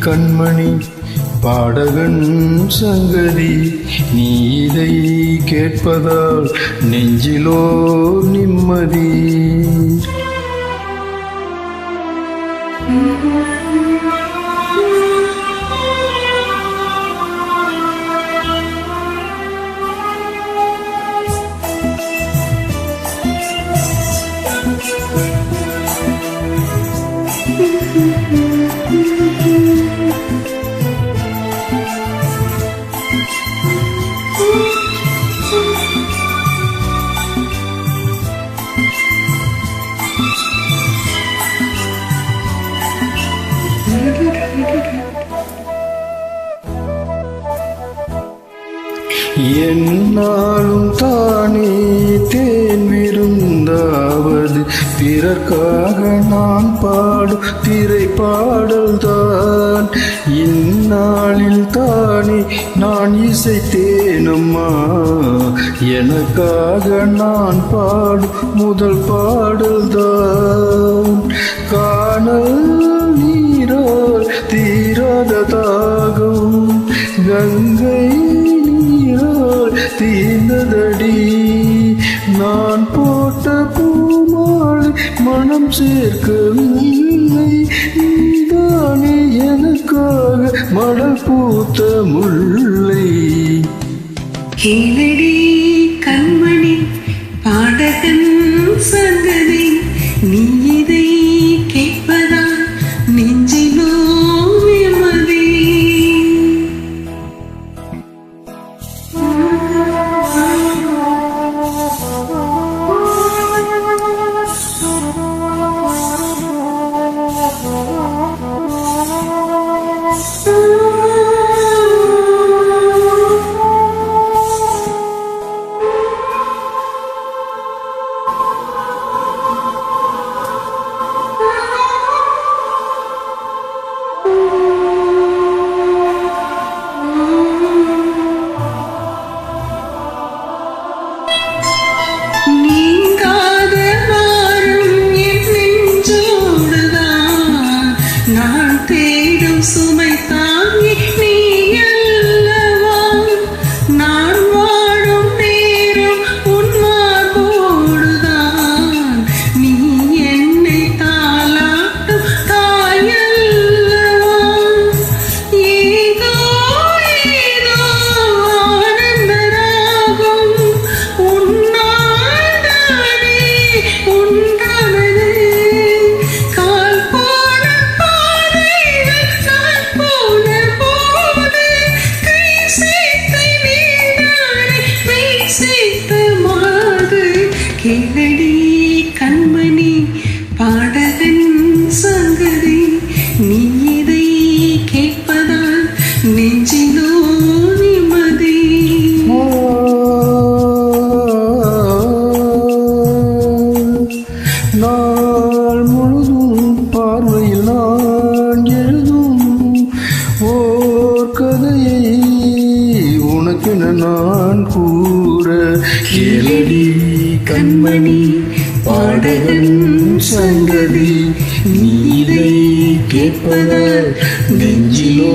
கண்மணி பாடகன் சங்கதி நீ இதை கேட்பதால் நெஞ்சிலோ நிம்மதி. என்னாலும் தானே தேன் விருந்தாவது பிறர்க்காக நான் பாடும் திரை பாடல்தான். இந்நாளில் தானே நான் இசைத்தேனம்மா எனக்காக நான் பாடும் முதல் பாடல்தான். காணல் நீரால் தீராத தாகம் கங்கை தீர்ந்ததடி நான் போட்ட பூமாலை மனம் சேர்க்கவில்லை நீதானே எனக்காக மடல் பூத்த முல்லை. கேளடி கண்மணி பாடகன் சங்கதி நீ இதை கேட்பதா நெஞ்சிலோ நிம்மதி. நான் தேடும் சுமை தாங்கி நீ அல்லவா நான் வாடும் நேரம் உன்மார்போடுதான் நீ என்னை தாலாட்டும் தாயல்லவா. ஏதோ ஏதோ ஆனந்த ராகம் உன்னால்தானே உண்டானது. கேளடி கண்மணி பாடகன் சங்கதி நீ இதை கேட்பதால் நெஞ்சிலோ நிம்மதி. நாள் முழுதும் பார்வையில் நான் எழுதும் ஓர் கதையை உனக்கென நான் கூற. கேளடி கண்மணி பாடகன் சங்கதி நீ இதை கேட்பதால் நெஞ்சிலோ